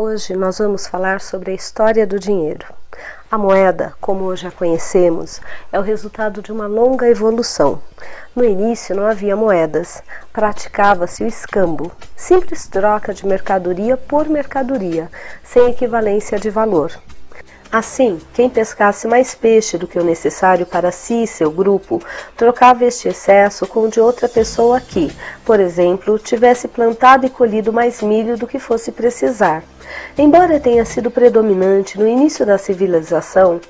Hoje nós vamos falar sobre a história do dinheiro. A moeda, como hoje a conhecemos, é o resultado de uma longa evolução. No início não havia moedas, praticava-se o escambo, simples troca de mercadoria por mercadoria, sem equivalência de valor. Assim, quem pescasse mais peixe do que o necessário para si e seu grupo, trocava este excesso com o de outra pessoa que, por exemplo, tivesse plantado e colhido mais milho do que fosse precisar. Embora tenha sido predominante no início da civilização,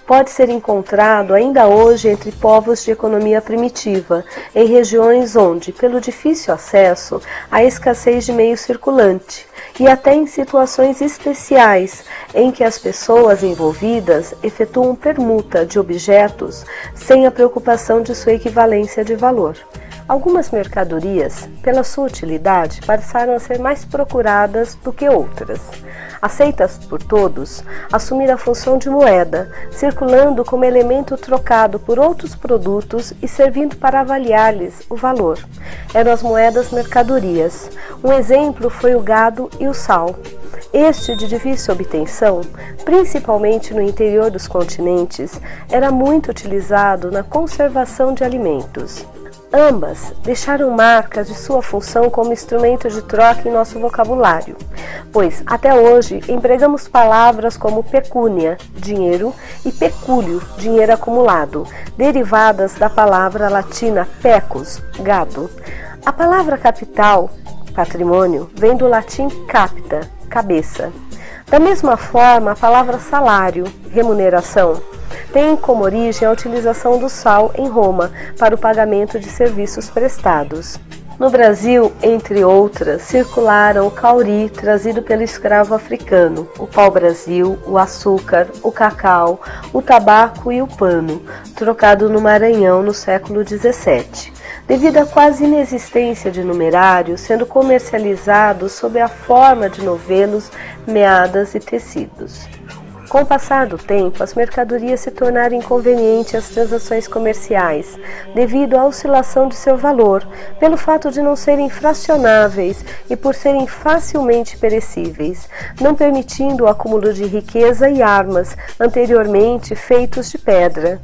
pode ser encontrado ainda hoje entre povos de economia primitiva, em regiões onde, pelo difícil acesso, há escassez de meio circulante, e até em situações especiais, em que as pessoas envolvidas efetuam permuta de objetos sem a preocupação de sua equivalência de valor. Algumas mercadorias, pela sua utilidade, passaram a ser mais procuradas do que outras. Aceitas por todos, assumir a função de moeda, circulando como elemento trocado por outros produtos e servindo para avaliar-lhes o valor. Eram as moedas mercadorias. Um exemplo foi o gado e o sal. Este, de difícil obtenção, principalmente no interior dos continentes, era muito utilizado na conservação de alimentos. Ambas deixaram marcas de sua função como instrumento de troca em nosso vocabulário, pois até hoje empregamos palavras como pecúnia, dinheiro, e pecúlio, dinheiro acumulado, derivadas da palavra latina pecus, gado. A palavra capital, patrimônio, vem do latim capita, cabeça. Da mesma forma, a palavra salário, remuneração, tem como origem a utilização do sal em Roma para o pagamento de serviços prestados. No Brasil, entre outras, circularam o cauri trazido pelo escravo africano, o pau-brasil, o açúcar, o cacau, o tabaco e o pano, trocado no Maranhão no século XVII. Devido à quase inexistência de numerário, sendo comercializado sob a forma de novelos, meadas e tecidos. Com o passar do tempo, as mercadorias se tornaram inconvenientes às transações comerciais, devido à oscilação de seu valor, pelo fato de não serem fracionáveis e por serem facilmente perecíveis, não permitindo o acúmulo de riqueza e armas, anteriormente feitos de pedra.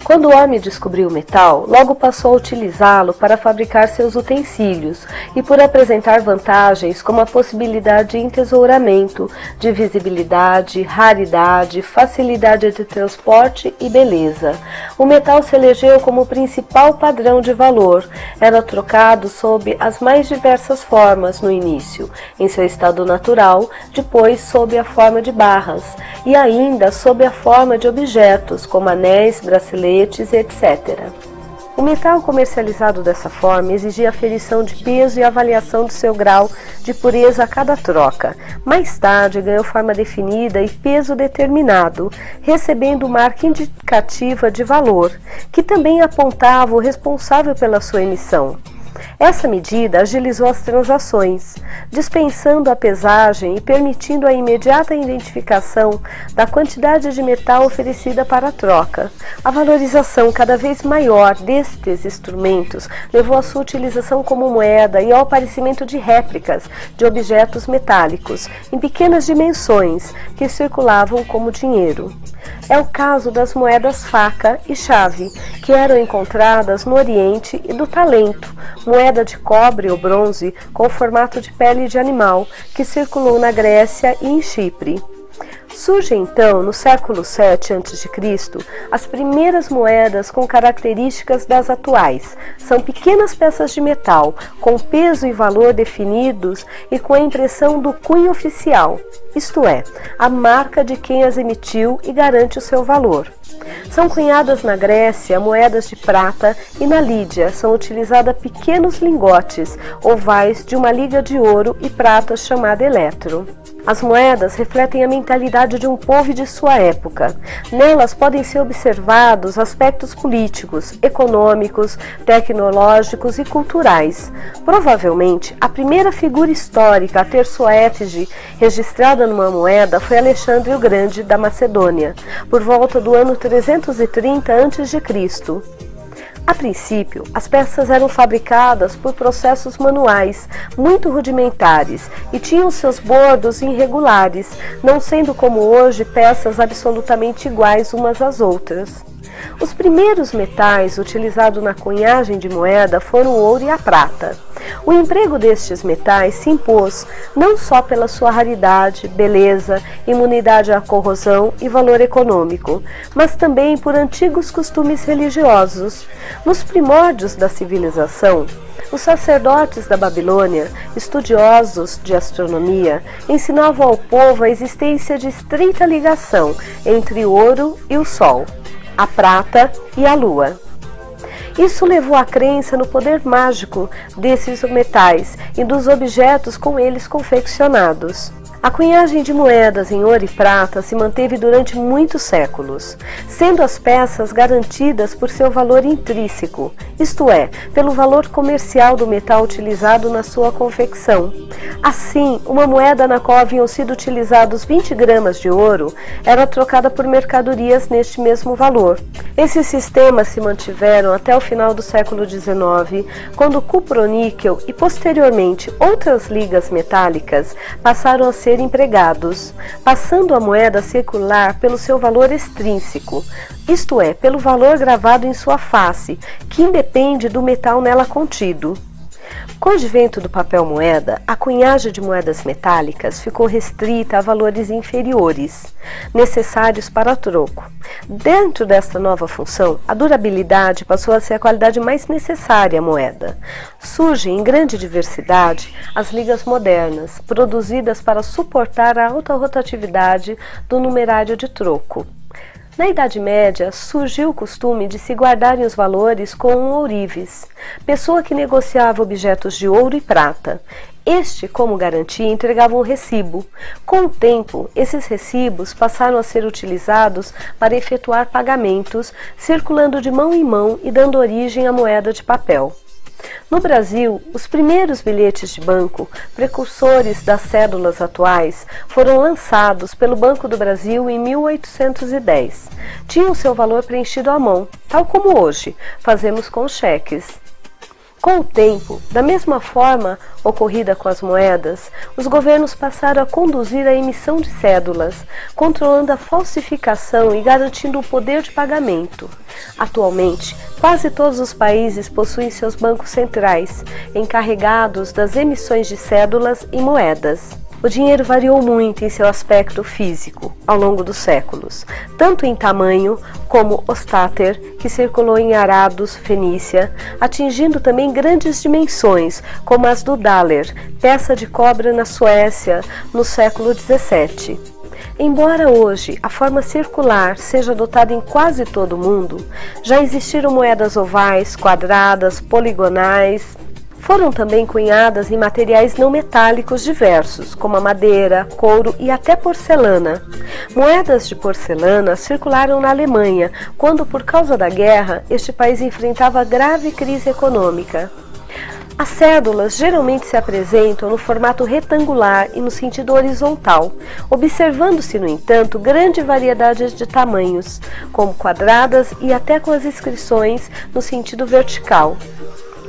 Quando o homem descobriu o metal, logo passou a utilizá-lo para fabricar seus utensílios e por apresentar vantagens como a possibilidade de entesouramento, de visibilidade, raridade, facilidade de transporte e beleza. O metal se elegeu como o principal padrão de valor. Era trocado sob as mais diversas formas no início, em seu estado natural, depois sob a forma de barras e ainda sob a forma de objetos como anéis, braceletes, etc. O metal comercializado dessa forma exigia aferição de peso e avaliação do seu grau de pureza a cada troca. Mais tarde ganhou forma definida e peso determinado, recebendo marca indicativa de valor, que também apontava o responsável pela sua emissão. Essa medida agilizou as transações, dispensando a pesagem e permitindo a imediata identificação da quantidade de metal oferecida para a troca. A valorização cada vez maior destes instrumentos levou à sua utilização como moeda e ao aparecimento de réplicas de objetos metálicos em pequenas dimensões que circulavam como dinheiro. É o caso das moedas faca e chave, que eram encontradas no Oriente, e do talento, moeda de cobre ou bronze com formato de pele de animal, que circulou na Grécia e em Chipre. Surge então, no século VII a.C., as primeiras moedas com características das atuais. São pequenas peças de metal, com peso e valor definidos e com a impressão do cunho oficial, isto é, a marca de quem as emitiu e garante o seu valor. São cunhadas na Grécia moedas de prata e na Lídia são utilizados pequenos lingotes ovais de uma liga de ouro e prata chamada eletro. As moedas refletem a mentalidade de um povo e de sua época. Nelas podem ser observados aspectos políticos, econômicos, tecnológicos e culturais. Provavelmente, a primeira figura histórica a ter sua efígie registrada numa moeda foi Alexandre o Grande da Macedônia, por volta do ano 330 a.C. A princípio, as peças eram fabricadas por processos manuais, muito rudimentares, e tinham seus bordos irregulares, não sendo como hoje peças absolutamente iguais umas às outras. Os primeiros metais utilizados na cunhagem de moeda foram o ouro e a prata. O emprego destes metais se impôs não só pela sua raridade, beleza, imunidade à corrosão e valor econômico, mas também por antigos costumes religiosos. Nos primórdios da civilização, os sacerdotes da Babilônia, estudiosos de astronomia, ensinavam ao povo a existência de estreita ligação entre o ouro e o sol, a prata e a lua. Isso levou à crença no poder mágico desses metais e dos objetos com eles confeccionados. A cunhagem de moedas em ouro e prata se manteve durante muitos séculos, sendo as peças garantidas por seu valor intrínseco, isto é, pelo valor comercial do metal utilizado na sua confecção. Assim, uma moeda na qual haviam sido utilizados 20 gramas de ouro era trocada por mercadorias neste mesmo valor. Esses sistemas se mantiveram até o final do século XIX, quando o cuproníquel e posteriormente outras ligas metálicas passaram a ser empregados, passando a moeda a circular pelo seu valor extrínseco, isto é, pelo valor gravado em sua face, que independe do metal nela contido. Com o advento do papel moeda, a cunhagem de moedas metálicas ficou restrita a valores inferiores, necessários para troco. Dentro desta nova função, a durabilidade passou a ser a qualidade mais necessária à moeda. Surgem em grande diversidade as ligas modernas, produzidas para suportar a alta rotatividade do numerário de troco. Na Idade Média, surgiu o costume de se guardarem os valores com um ourives, pessoa que negociava objetos de ouro e prata. Este, como garantia, entregava um recibo. Com o tempo, esses recibos passaram a ser utilizados para efetuar pagamentos, circulando de mão em mão e dando origem à moeda de papel. No Brasil, os primeiros bilhetes de banco, precursores das cédulas atuais, foram lançados pelo Banco do Brasil em 1810. Tinham seu valor preenchido à mão, tal como hoje fazemos com cheques. Com o tempo, da mesma forma ocorrida com as moedas, os governos passaram a conduzir a emissão de cédulas, controlando a falsificação e garantindo o poder de pagamento. Atualmente, quase todos os países possuem seus bancos centrais, encarregados das emissões de cédulas e moedas. O dinheiro variou muito em seu aspecto físico ao longo dos séculos, tanto em tamanho como o státer, que circulou em Arados, Fenícia, atingindo também grandes dimensões, como as do daler, peça de cobre na Suécia, no século XVII. Embora hoje a forma circular seja adotada em quase todo o mundo, já existiram moedas ovais, quadradas, poligonais. Foram também cunhadas em materiais não metálicos diversos, como a madeira, couro e até porcelana. Moedas de porcelana circularam na Alemanha, quando, por causa da guerra, este país enfrentava grave crise econômica. As cédulas geralmente se apresentam no formato retangular e no sentido horizontal, observando-se, no entanto, grande variedade de tamanhos, como quadradas e até com as inscrições no sentido vertical.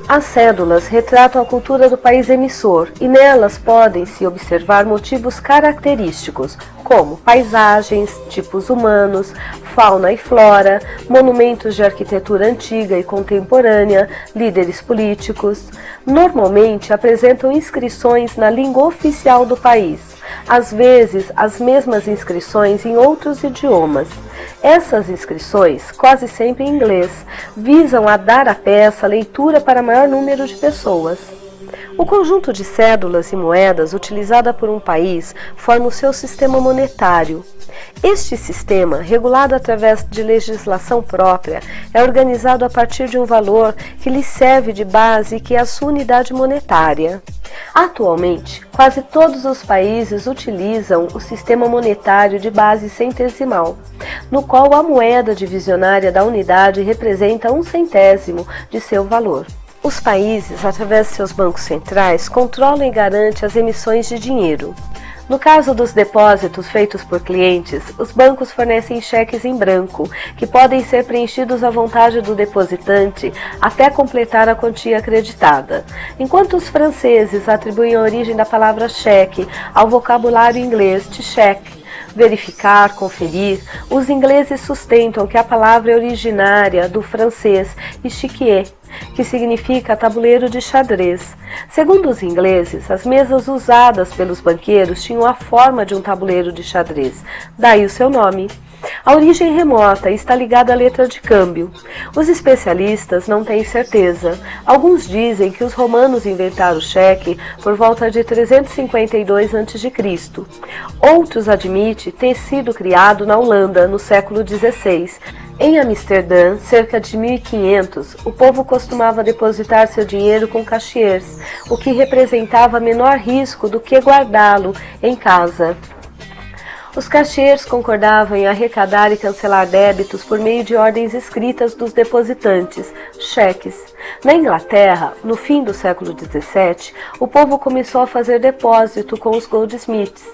As cédulas retratam a cultura do país emissor e nelas podem-se observar motivos característicos, como paisagens, tipos humanos, fauna e flora, monumentos de arquitetura antiga e contemporânea, líderes políticos. Normalmente apresentam inscrições na língua oficial do país, às vezes as mesmas inscrições em outros idiomas. Essas inscrições, quase sempre em inglês, visam a dar à peça leitura para maior número de pessoas. O conjunto de cédulas e moedas utilizada por um país forma o seu sistema monetário. Este sistema, regulado através de legislação própria, é organizado a partir de um valor que lhe serve de base e que é a sua unidade monetária. Atualmente, quase todos os países utilizam o sistema monetário de base centesimal, no qual a moeda divisionária da unidade representa 1/100º de seu valor. Os países, através de seus bancos centrais, controlam e garantem as emissões de dinheiro. No caso dos depósitos feitos por clientes, os bancos fornecem cheques em branco, que podem ser preenchidos à vontade do depositante até completar a quantia acreditada. Enquanto os franceses atribuem a origem da palavra cheque ao vocabulário inglês de cheque, verificar, conferir, os ingleses sustentam que a palavra é originária do francês échiquier, que significa tabuleiro de xadrez. Segundo os ingleses, as mesas usadas pelos banqueiros tinham a forma de um tabuleiro de xadrez, daí o seu nome. A origem remota está ligada à letra de câmbio. Os especialistas não têm certeza. Alguns dizem que os romanos inventaram o cheque por volta de 352 a.C. Outros admitem ter sido criado na Holanda no século XVI. Em Amsterdã, cerca de 1500, o povo costumava depositar seu dinheiro com caixeiros, o que representava menor risco do que guardá-lo em casa. Os caixeiros concordavam em arrecadar e cancelar débitos por meio de ordens escritas dos depositantes, cheques. Na Inglaterra, no fim do século XVII, o povo começou a fazer depósito com os goldsmiths.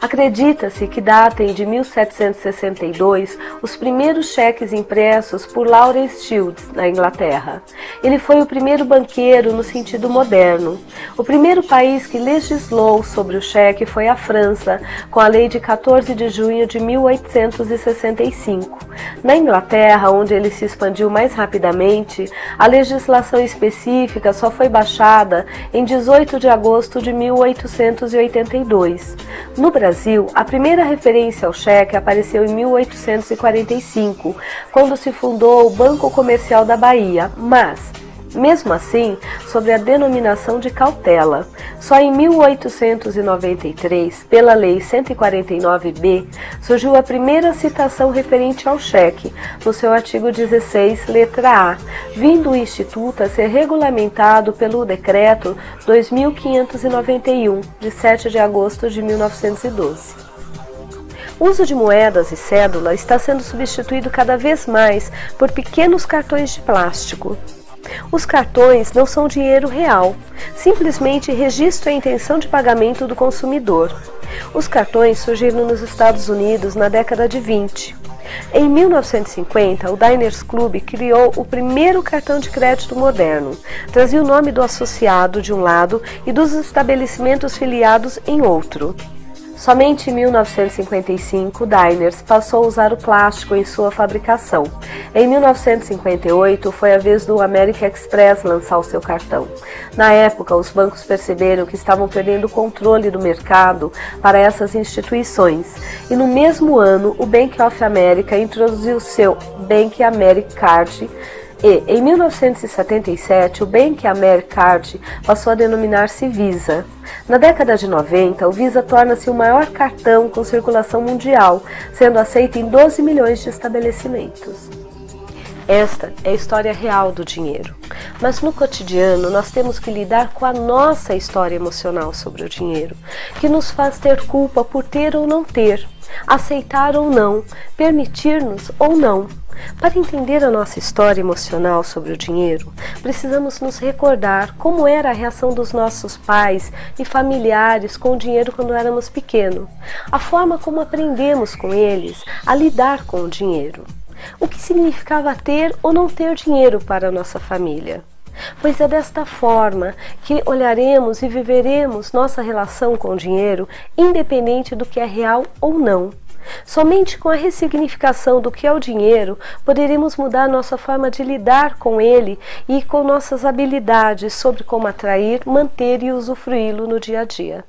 Acredita-se que datem de 1762 os primeiros cheques impressos por Lawrence Shields, na Inglaterra. Ele foi o primeiro banqueiro no sentido moderno. O primeiro país que legislou sobre o cheque foi a França, com a lei de 14 de junho de 1865. Na Inglaterra, onde ele se expandiu mais rapidamente, a legislação específica só foi baixada em 18 de agosto de 1882. No Brasil, a primeira referência ao cheque apareceu em 1845, quando se fundou o Banco Comercial da Bahia, mas, mesmo assim, sob a denominação de cautela. Só em 1893, pela Lei 149b, surgiu a primeira citação referente ao cheque, no seu artigo 16, letra A, vindo o Instituto a ser regulamentado pelo Decreto 2591, de 7 de agosto de 1912. O uso de moedas e cédula está sendo substituído cada vez mais por pequenos cartões de plástico. Os cartões não são dinheiro real, simplesmente registram a intenção de pagamento do consumidor. Os cartões surgiram nos Estados Unidos na década de 20. Em 1950, o Diners Club criou o primeiro cartão de crédito moderno. Trazia o nome do associado de um lado e dos estabelecimentos filiados em outro. Somente em 1955, o Diners passou a usar o plástico em sua fabricação. Em 1958, foi a vez do American Express lançar o seu cartão. Na época, os bancos perceberam que estavam perdendo o controle do mercado para essas instituições. E no mesmo ano, o Bank of America introduziu seu Bank America Card. E, em 1977, o Bank America Card passou a denominar-se Visa. Na década de 90, o Visa torna-se o maior cartão com circulação mundial, sendo aceito em 12 milhões de estabelecimentos. Esta é a história real do dinheiro, mas no cotidiano nós temos que lidar com a nossa história emocional sobre o dinheiro, que nos faz ter culpa por ter ou não ter, aceitar ou não, permitir-nos ou não. Para entender a nossa história emocional sobre o dinheiro, precisamos nos recordar como era a reação dos nossos pais e familiares com o dinheiro quando éramos pequenos, a forma como aprendemos com eles a lidar com o dinheiro, o que significava ter ou não ter dinheiro para a nossa família. Pois é desta forma que olharemos e viveremos nossa relação com o dinheiro, independente do que é real ou não. Somente com a ressignificação do que é o dinheiro, poderemos mudar nossa forma de lidar com ele e com nossas habilidades sobre como atrair, manter e usufruí-lo no dia a dia.